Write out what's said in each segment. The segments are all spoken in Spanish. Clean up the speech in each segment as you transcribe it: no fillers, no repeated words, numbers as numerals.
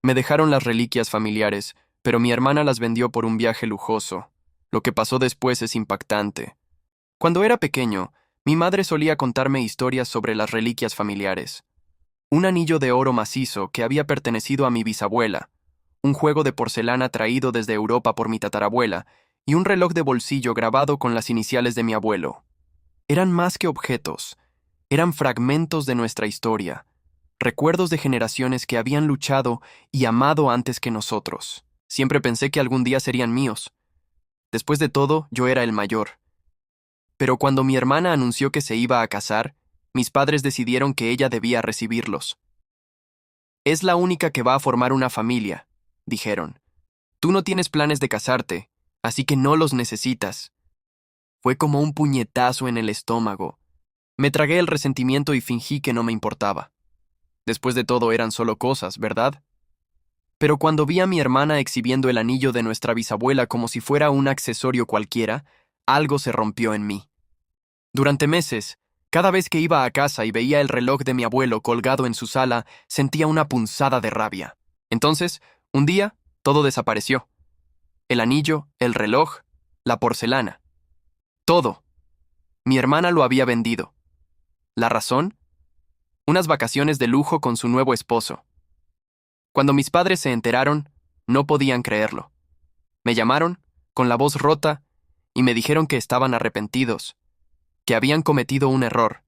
Me dejaron las reliquias familiares, pero mi hermana las vendió por un viaje lujoso. Lo que pasó después es impactante. Cuando era pequeño, mi madre solía contarme historias sobre las reliquias familiares. Un anillo de oro macizo que había pertenecido a mi bisabuela, un juego de porcelana traído desde Europa por mi tatarabuela y un reloj de bolsillo grabado con las iniciales de mi abuelo. Eran más que objetos, eran fragmentos de nuestra historia, recuerdos de generaciones que habían luchado y amado antes que nosotros. Siempre pensé que algún día serían míos. Después de todo, yo era el mayor. Pero cuando mi hermana anunció que se iba a casar, mis padres decidieron que ella debía recibirlos. Es la única que va a formar una familia, dijeron. Tú no tienes planes de casarte, así que no los necesitas. Fue como un puñetazo en el estómago. Me tragué el resentimiento y fingí que no me importaba. Después de todo eran solo cosas, ¿verdad? Pero cuando vi a mi hermana exhibiendo el anillo de nuestra bisabuela como si fuera un accesorio cualquiera, algo se rompió en mí. Durante meses, cada vez que iba a casa y veía el reloj de mi abuelo colgado en su sala, sentía una punzada de rabia. Entonces, un día, todo desapareció. El anillo, el reloj, la porcelana. Todo. Mi hermana lo había vendido. ¿La razón? Unas vacaciones de lujo con su nuevo esposo. Cuando mis padres se enteraron, no podían creerlo. Me llamaron, con la voz rota, y me dijeron que estaban arrepentidos, que habían cometido un error,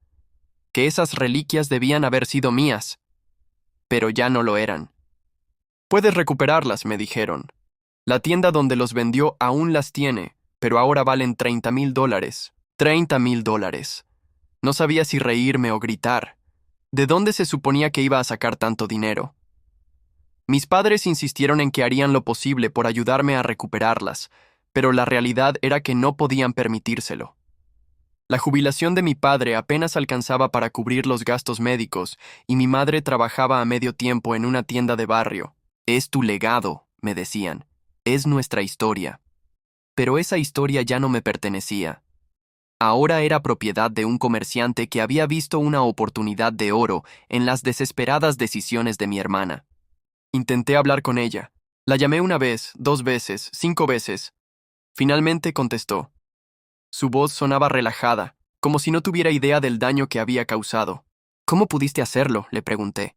que esas reliquias debían haber sido mías, pero ya no lo eran. Puedes recuperarlas, me dijeron. La tienda donde los vendió aún las tiene, pero ahora valen $30,000. $30,000. No sabía si reírme o gritar. ¿De dónde se suponía que iba a sacar tanto dinero? Mis padres insistieron en que harían lo posible por ayudarme a recuperarlas, pero la realidad era que no podían permitírselo. La jubilación de mi padre apenas alcanzaba para cubrir los gastos médicos y mi madre trabajaba a medio tiempo en una tienda de barrio. Es tu legado, me decían. Es nuestra historia. Pero esa historia ya no me pertenecía. Ahora era propiedad de un comerciante que había visto una oportunidad de oro en las desesperadas decisiones de mi hermana. Intenté hablar con ella. La llamé una vez, 2 veces, 5 veces. Finalmente contestó. Su voz sonaba relajada, como si no tuviera idea del daño que había causado. ¿Cómo pudiste hacerlo?, le pregunté.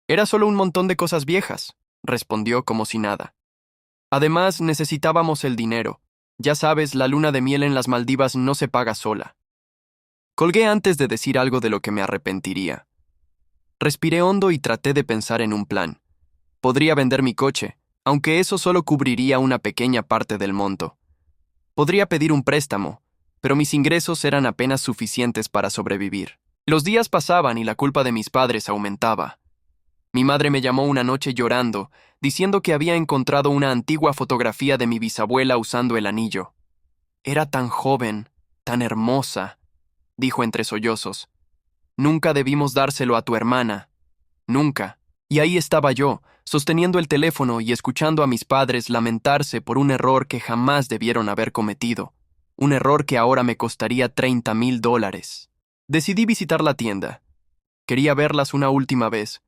Era solo un montón de cosas viejas, respondió como si nada. Además, necesitábamos el dinero. Ya sabes, la luna de miel en las Maldivas no se paga sola. Colgué antes de decir algo de lo que me arrepentiría. Respiré hondo y traté de pensar en un plan. Podría vender mi coche, aunque eso solo cubriría una pequeña parte del monto. Podría pedir un préstamo, pero mis ingresos eran apenas suficientes para sobrevivir. Los días pasaban y la culpa de mis padres aumentaba. Mi madre me llamó una noche llorando, diciendo que había encontrado una antigua fotografía de mi bisabuela usando el anillo. Era tan joven, tan hermosa, dijo entre sollozos. Nunca debimos dárselo a tu hermana. Nunca. Y ahí estaba yo, sosteniendo el teléfono y escuchando a mis padres lamentarse por un error que jamás debieron haber cometido. Un error que ahora me costaría $30,000. Decidí visitar la tienda. Quería verlas una última vez.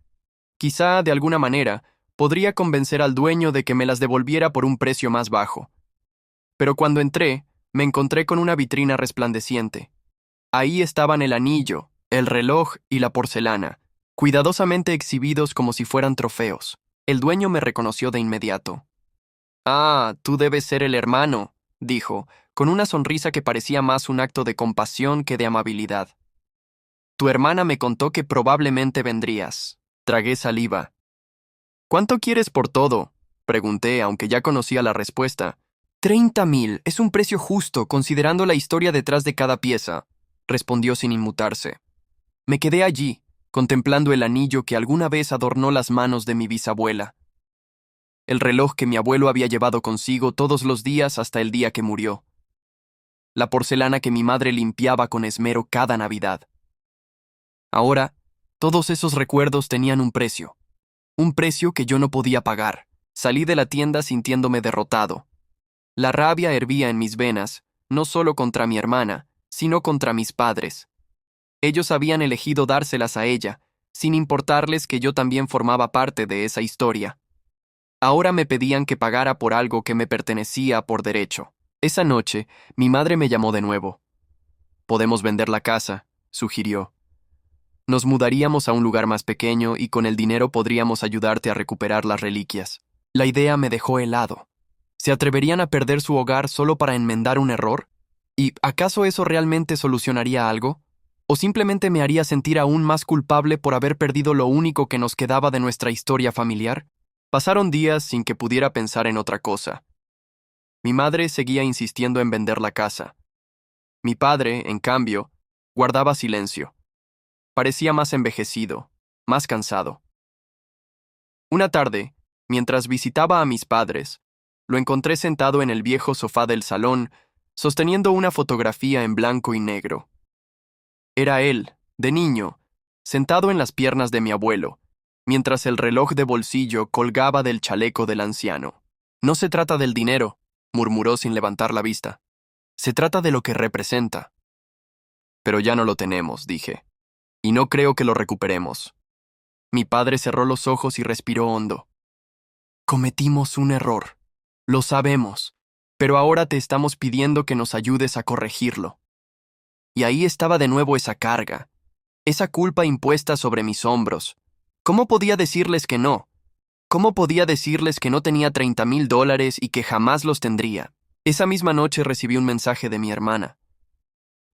Quizá, de alguna manera, podría convencer al dueño de que me las devolviera por un precio más bajo. Pero cuando entré, me encontré con una vitrina resplandeciente. Ahí estaban el anillo, el reloj y la porcelana, cuidadosamente exhibidos como si fueran trofeos. El dueño me reconoció de inmediato. «Ah, tú debes ser el hermano», dijo, con una sonrisa que parecía más un acto de compasión que de amabilidad. «Tu hermana me contó que probablemente vendrías». Tragué saliva. «¿Cuánto quieres por todo?», pregunté, aunque ya conocía la respuesta. «$30,000, es un precio justo, considerando la historia detrás de cada pieza», respondió sin inmutarse. Me quedé allí, contemplando el anillo que alguna vez adornó las manos de mi bisabuela. El reloj que mi abuelo había llevado consigo todos los días hasta el día que murió. La porcelana que mi madre limpiaba con esmero cada Navidad. Ahora, todos esos recuerdos tenían un precio que yo no podía pagar. Salí de la tienda sintiéndome derrotado. La rabia hervía en mis venas, no solo contra mi hermana, sino contra mis padres. Ellos habían elegido dárselas a ella, sin importarles que yo también formaba parte de esa historia. Ahora me pedían que pagara por algo que me pertenecía por derecho. Esa noche, mi madre me llamó de nuevo. Podemos vender la casa, sugirió. Nos mudaríamos a un lugar más pequeño y con el dinero podríamos ayudarte a recuperar las reliquias. La idea me dejó helado. ¿Se atreverían a perder su hogar solo para enmendar un error? ¿Y acaso eso realmente solucionaría algo? ¿O simplemente me haría sentir aún más culpable por haber perdido lo único que nos quedaba de nuestra historia familiar? Pasaron días sin que pudiera pensar en otra cosa. Mi madre seguía insistiendo en vender la casa. Mi padre, en cambio, guardaba silencio. Parecía más envejecido, más cansado. Una tarde, mientras visitaba a mis padres, lo encontré sentado en el viejo sofá del salón, sosteniendo una fotografía en blanco y negro. Era él, de niño, sentado en las piernas de mi abuelo, mientras el reloj de bolsillo colgaba del chaleco del anciano. No se trata del dinero, murmuró sin levantar la vista. Se trata de lo que representa. Pero ya no lo tenemos, dije. Y no creo que lo recuperemos. Mi padre cerró los ojos y respiró hondo. Cometimos un error. Lo sabemos, pero ahora te estamos pidiendo que nos ayudes a corregirlo. Y ahí estaba de nuevo esa carga, esa culpa impuesta sobre mis hombros. ¿Cómo podía decirles que no? ¿Cómo podía decirles que no tenía $30,000 y que jamás los tendría? Esa misma noche recibí un mensaje de mi hermana.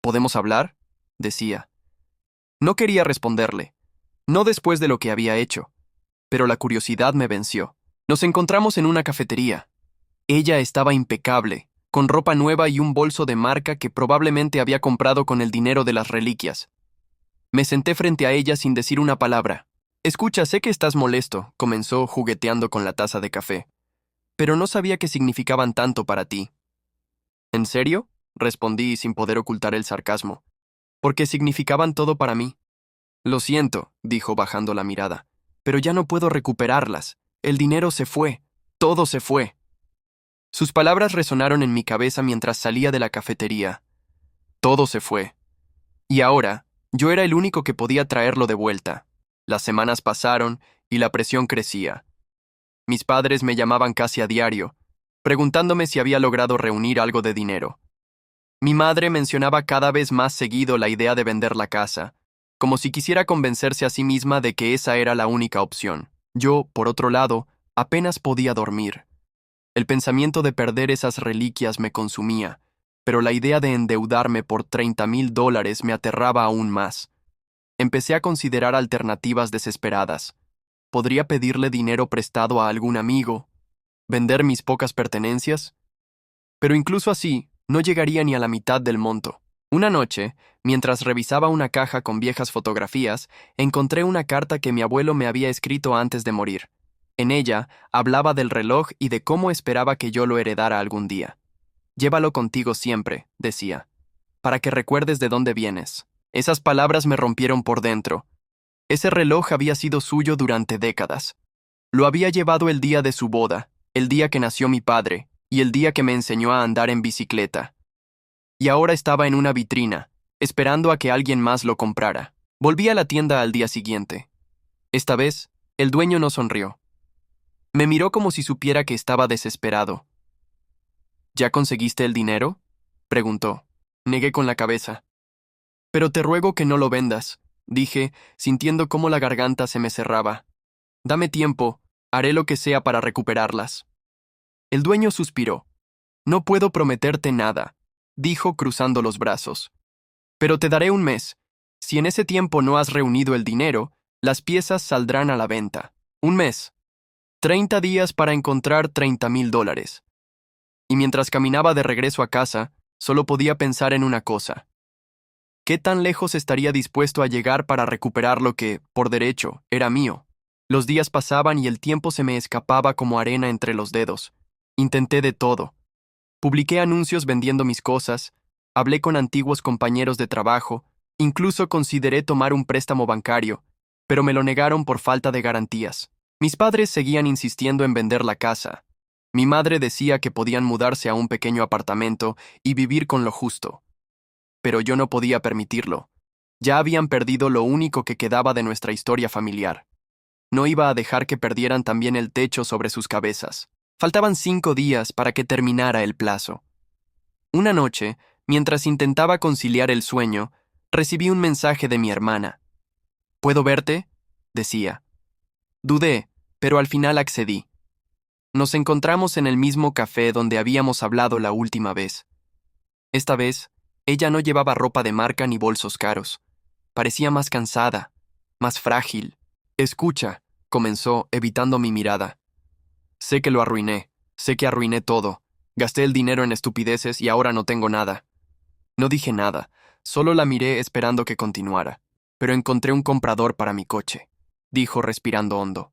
¿Podemos hablar?, decía. No quería responderle, no después de lo que había hecho, pero la curiosidad me venció. Nos encontramos en una cafetería. Ella estaba impecable, con ropa nueva y un bolso de marca que probablemente había comprado con el dinero de las reliquias. Me senté frente a ella sin decir una palabra. Escucha, sé que estás molesto, comenzó jugueteando con la taza de café, pero no sabía que significaban tanto para ti. ¿En serio?, respondí sin poder ocultar el sarcasmo. Porque significaban todo para mí. Lo siento, dijo bajando la mirada, pero ya no puedo recuperarlas. El dinero se fue, todo se fue. Sus palabras resonaron en mi cabeza mientras salía de la cafetería. Todo se fue. Y ahora, yo era el único que podía traerlo de vuelta. Las semanas pasaron y la presión crecía. Mis padres me llamaban casi a diario, preguntándome si había logrado reunir algo de dinero. Mi madre mencionaba cada vez más seguido la idea de vender la casa, como si quisiera convencerse a sí misma de que esa era la única opción. Yo, por otro lado, apenas podía dormir. El pensamiento de perder esas reliquias me consumía, pero la idea de endeudarme por $30,000 me aterraba aún más. Empecé a considerar alternativas desesperadas. ¿Podría pedirle dinero prestado a algún amigo? ¿Vender mis pocas pertenencias? Pero incluso así, no llegaría ni a la mitad del monto. Una noche, mientras revisaba una caja con viejas fotografías, encontré una carta que mi abuelo me había escrito antes de morir. En ella, hablaba del reloj y de cómo esperaba que yo lo heredara algún día. Llévalo contigo siempre, decía, para que recuerdes de dónde vienes. Esas palabras me rompieron por dentro. Ese reloj había sido suyo durante décadas. Lo había llevado el día de su boda, el día que nació mi padre, y el día que me enseñó a andar en bicicleta. Y ahora estaba en una vitrina, esperando a que alguien más lo comprara. Volví a la tienda al día siguiente. Esta vez, el dueño no sonrió. Me miró como si supiera que estaba desesperado. ¿Ya conseguiste el dinero?, preguntó. Negué con la cabeza. Pero te ruego que no lo vendas, dije, sintiendo cómo la garganta se me cerraba. Dame tiempo, haré lo que sea para recuperarlas. El dueño suspiró. No puedo prometerte nada, dijo cruzando los brazos. Pero te daré un mes. Si en ese tiempo no has reunido el dinero, las piezas saldrán a la venta. Un mes. 30 días para encontrar $30,000. Y mientras caminaba de regreso a casa, solo podía pensar en una cosa. ¿Qué tan lejos estaría dispuesto a llegar para recuperar lo que, por derecho, era mío? Los días pasaban y el tiempo se me escapaba como arena entre los dedos. Intenté de todo. Publiqué anuncios vendiendo mis cosas, hablé con antiguos compañeros de trabajo, incluso consideré tomar un préstamo bancario, pero me lo negaron por falta de garantías. Mis padres seguían insistiendo en vender la casa. Mi madre decía que podían mudarse a un pequeño apartamento y vivir con lo justo. Pero yo no podía permitirlo. Ya habían perdido lo único que quedaba de nuestra historia familiar. No iba a dejar que perdieran también el techo sobre sus cabezas. Faltaban 5 días para que terminara el plazo. Una noche, mientras intentaba conciliar el sueño, recibí un mensaje de mi hermana. ¿Puedo verte?, decía. Dudé, pero al final accedí. Nos encontramos en el mismo café donde habíamos hablado la última vez. Esta vez, ella no llevaba ropa de marca ni bolsos caros. Parecía más cansada, más frágil. Escucha, comenzó, evitando mi mirada. Sé que lo arruiné, sé que arruiné todo. Gasté el dinero en estupideces y ahora no tengo nada. No dije nada, solo la miré esperando que continuara. Pero encontré un comprador para mi coche, dijo respirando hondo.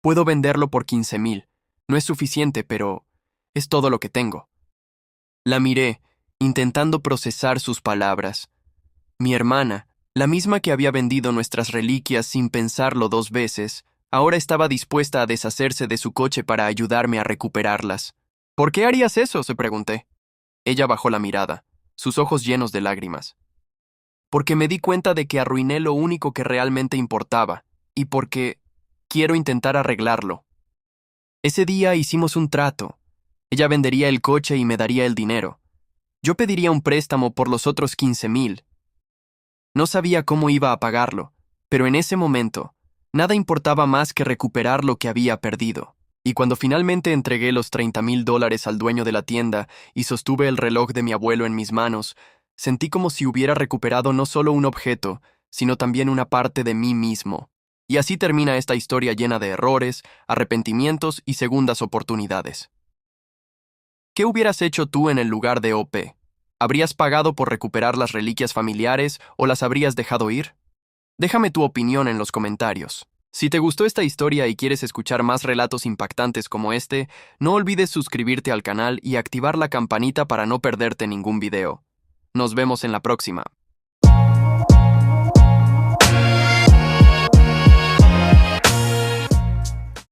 Puedo venderlo por 15,000. No es suficiente, pero es todo lo que tengo. La miré, intentando procesar sus palabras. Mi hermana, la misma que había vendido nuestras reliquias sin pensarlo 2 veces, ahora estaba dispuesta a deshacerse de su coche para ayudarme a recuperarlas. ¿Por qué harías eso?, se pregunté. Ella bajó la mirada, sus ojos llenos de lágrimas. Porque me di cuenta de que arruiné lo único que realmente importaba, y porque quiero intentar arreglarlo. Ese día hicimos un trato. Ella vendería el coche y me daría el dinero. Yo pediría un préstamo por los otros 15,000. No sabía cómo iba a pagarlo, pero en ese momento, nada importaba más que recuperar lo que había perdido. Y cuando finalmente entregué los $30,000 al dueño de la tienda y sostuve el reloj de mi abuelo en mis manos, sentí como si hubiera recuperado no solo un objeto, sino también una parte de mí mismo. Y así termina esta historia llena de errores, arrepentimientos y segundas oportunidades. ¿Qué hubieras hecho tú en el lugar de OP? ¿Habrías pagado por recuperar las reliquias familiares o las habrías dejado ir? Déjame tu opinión en los comentarios. Si te gustó esta historia y quieres escuchar más relatos impactantes como este, no olvides suscribirte al canal y activar la campanita para no perderte ningún video. Nos vemos en la próxima.